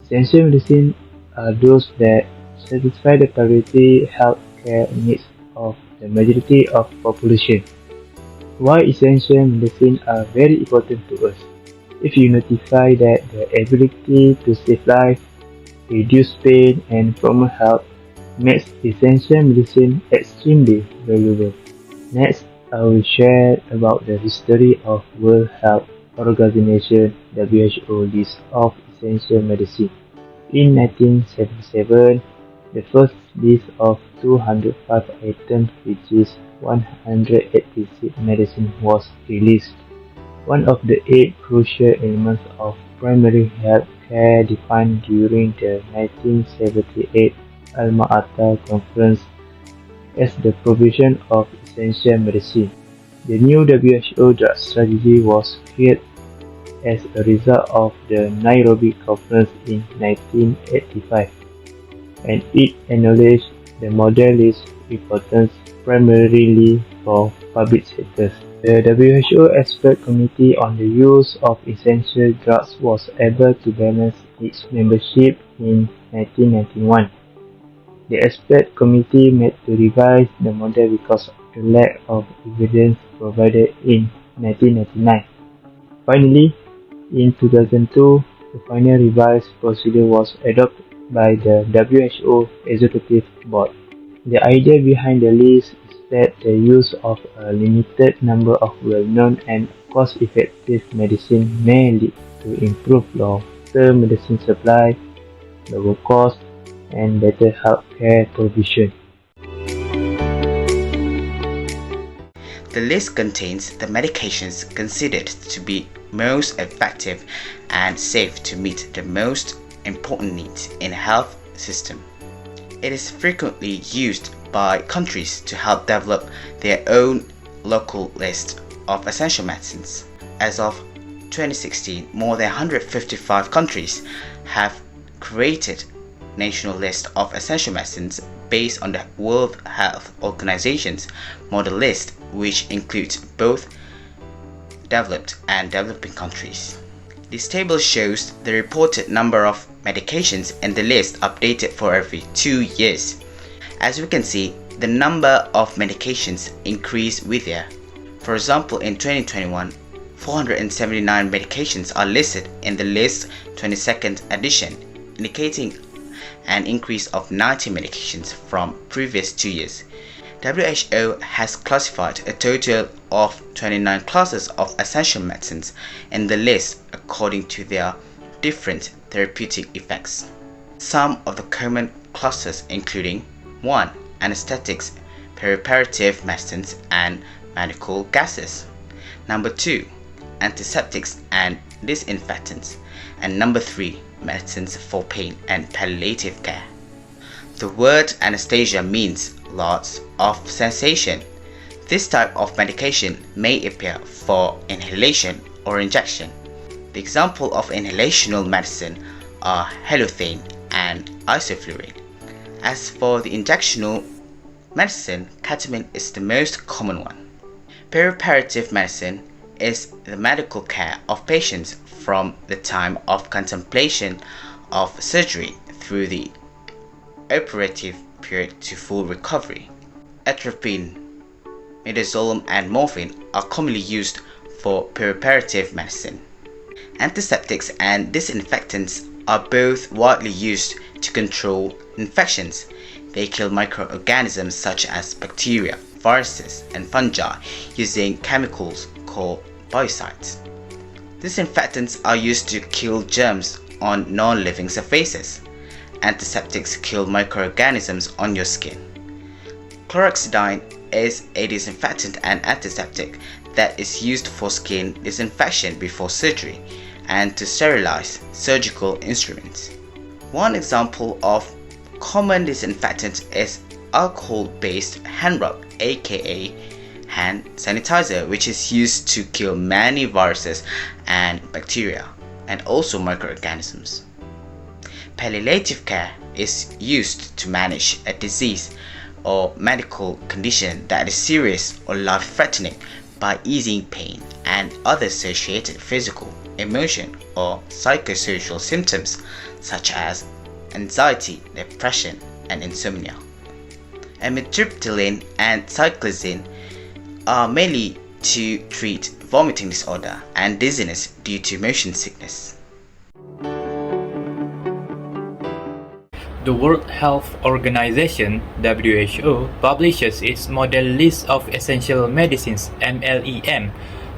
Essential medicine are those that satisfy the priority health care needs of the majority of population. Why essential medicine are very important to us? If you notify that the ability to save life, reduce pain, and promote health makes essential medicine extremely valuable. Next, I will share about the history of World Health Organization (WHO) list of essential medicine. In 1977, the first list of 205 items, which is 186 medicine, was released. One of the 8 crucial elements of primary health care defined during the 1978 Alma-Ata Conference as the provision of essential medicine. The new WHO drug strategy was created as a result of the Nairobi Conference in 1985, and it acknowledged the model list's importance primarily for public sectors. The WHO Expert Committee on the Use of Essential Drugs was able to balance its membership in 1991. The expert committee met to revise the model because of the lack of evidence provided in 1999. Finally, in 2002, the final revised procedure was adopted by the WHO Executive Board. The idea behind the list is that the use of a limited number of well-known and cost-effective medicine may lead to improved long-term medicine supply, lower cost, and better healthcare provision. The list contains the medications considered to be most effective and safe to meet the most important needs in a health system. It is frequently used by countries to help develop their own local list of essential medicines. As of 2016, more than 155 countries have created national list of essential medicines based on the World Health Organization's model list, which includes both developed and developing countries. This table shows the reported number of medications in the list updated for every 2 years. As we can see, the number of medications increased with year. For example, in 2021, 479 medications are listed in the list 22nd edition, indicating an increase of 90 medications from previous 2 years. WHO has classified a total of 29 classes of essential medicines in the list according to their different therapeutic effects. Some of the common clusters including 1. Anesthetics, perioperative medicines, and medical gases. Number 2. Antiseptics and disinfectants. And number 3. Medicines for pain and palliative care. The word anesthesia means loss of sensation. This type of medication may appear for inhalation or injection. The example of inhalational medicine are halothane and isoflurane. As for the injectional medicine, ketamine is the most common one. Perioperative medicine is the medical care of patients from the time of contemplation of surgery through the operative period to full recovery. Atropine, midazolam, and morphine are commonly used for perioperative medicine. Antiseptics and disinfectants are both widely used to control infections. They kill microorganisms such as bacteria, viruses, and fungi using chemicals called biocides. Disinfectants are used to kill germs on non-living surfaces. Antiseptics kill microorganisms on your skin. Chlorhexidine is a disinfectant and antiseptic that is used for skin disinfection before surgery and to sterilize surgical instruments. One example of common disinfectant is alcohol-based hand rub, aka hand sanitizer, which is used to kill many viruses and bacteria and also microorganisms. Palliative care is used to manage a disease or medical condition that is serious or life-threatening by easing pain and other associated physical emotion, or psychosocial symptoms such as anxiety, depression, and insomnia. Amitriptyline and cyclizine are mainly to treat vomiting disorder and dizziness due to motion sickness. The World Health Organization (WHO) publishes its Model List of Essential Medicines (MLEM)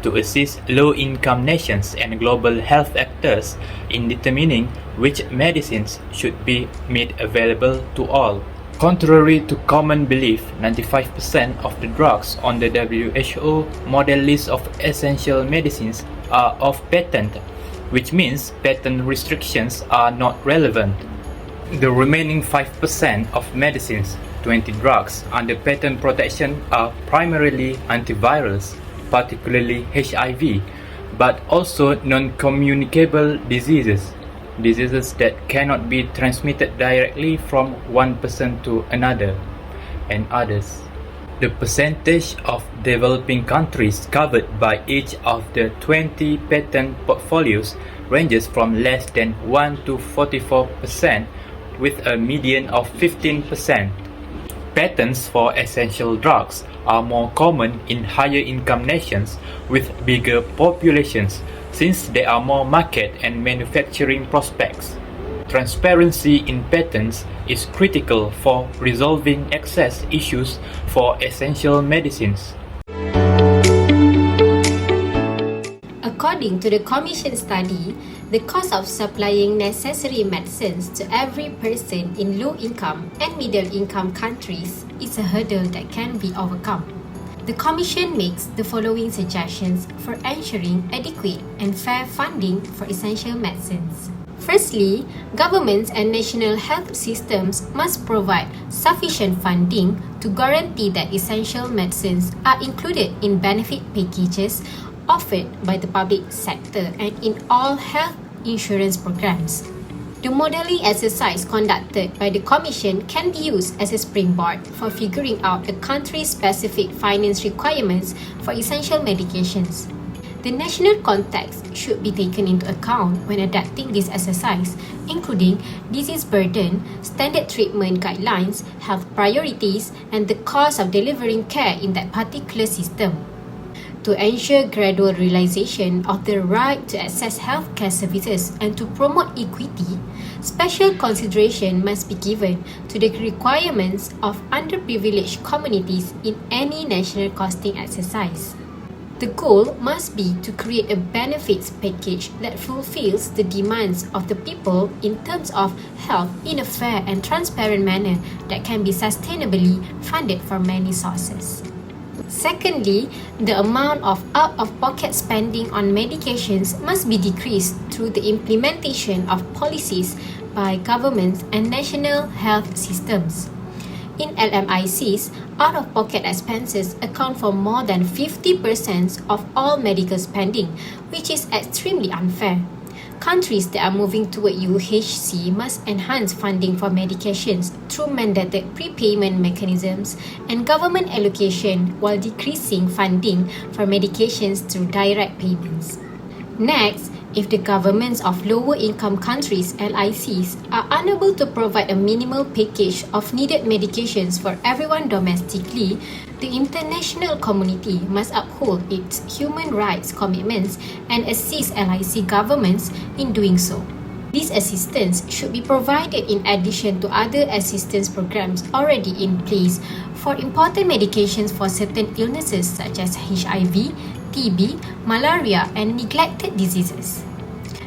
to assist low-income nations and global health actors in determining which medicines should be made available to all. Contrary to common belief, 95% of the drugs on the WHO Model List of Essential Medicines are off patent, which means patent restrictions are not relevant. The remaining 5% of medicines, 20 drugs under patent protection, are primarily antivirals, particularly HIV, but also non-communicable diseases that cannot be transmitted directly from one person to another, and others. The percentage of developing countries covered by each of the 20 patent portfolios ranges from less than 1 to 44%, with a median of 15%. Patents for essential drugs are more common in higher income nations with bigger populations, since there are more market and manufacturing prospects. Transparency in patents is critical for resolving access issues for essential medicines. According to the Commission study, the cost of supplying necessary medicines to every person in low-income and middle-income countries is a hurdle that can be overcome. The Commission makes the following suggestions for ensuring adequate and fair funding for essential medicines. Firstly, governments and national health systems must provide sufficient funding to guarantee that essential medicines are included in benefit packages offered by the public sector and in all health insurance programs. The modeling exercise conducted by the Commission can be used as a springboard for figuring out a country's specific finance requirements for essential medications. The national context should be taken into account when adapting this exercise, including disease burden, standard treatment guidelines, health priorities, and the cost of delivering care in that particular system. To ensure gradual realization of the right to access healthcare services and to promote equity, special consideration must be given to the requirements of underprivileged communities in any national costing exercise. The goal must be to create a benefits package that fulfills the demands of the people in terms of health in a fair and transparent manner that can be sustainably funded from many sources. Secondly, the amount of out-of-pocket spending on medications must be decreased through the implementation of policies by governments and national health systems. In LMICs, out-of-pocket expenses account for more than 50% of all medical spending, which is extremely unfair. Countries that are moving toward UHC must enhance funding for medications through mandated prepayment mechanisms and government allocation while decreasing funding for medications through direct payments. Next, if the governments of lower-income countries (LICs) are unable to provide a minimal package of needed medications for everyone domestically, the international community must uphold its human rights commitments and assist LIC governments in doing so. This assistance should be provided in addition to other assistance programs already in place for important medications for certain illnesses such as HIV, TB, malaria, and neglected diseases.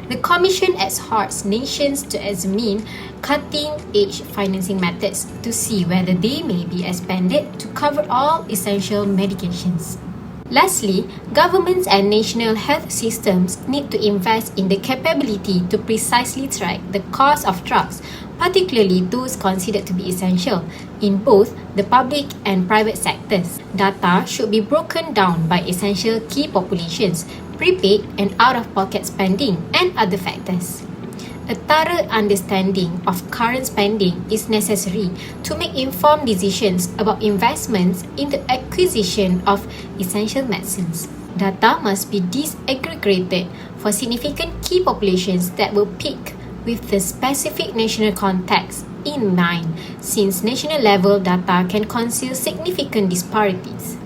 The Commission exhorts nations to examine cutting-edge financing methods to see whether they may be expanded to cover all essential medications. Lastly, governments and national health systems need to invest in the capability to precisely track the cost of drugs, particularly those considered to be essential, in both the public and private sectors. Data should be broken down by essential key populations, prepaid and out-of-pocket spending, and other factors. A thorough understanding of current spending is necessary to make informed decisions about investments in the acquisition of essential medicines. Data must be disaggregated for significant key populations that will peak with the specific national context in mind, since national level data can conceal significant disparities.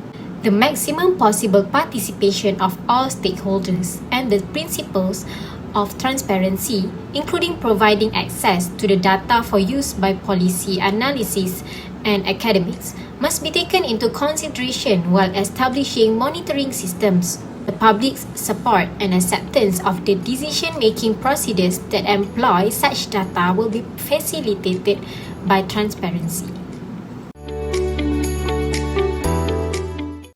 The maximum possible participation of all stakeholders and the principles of transparency, including providing access to the data for use by policy analysis and academics, must be taken into consideration while establishing monitoring systems. The public's support and acceptance of the decision-making procedures that employ such data will be facilitated by transparency.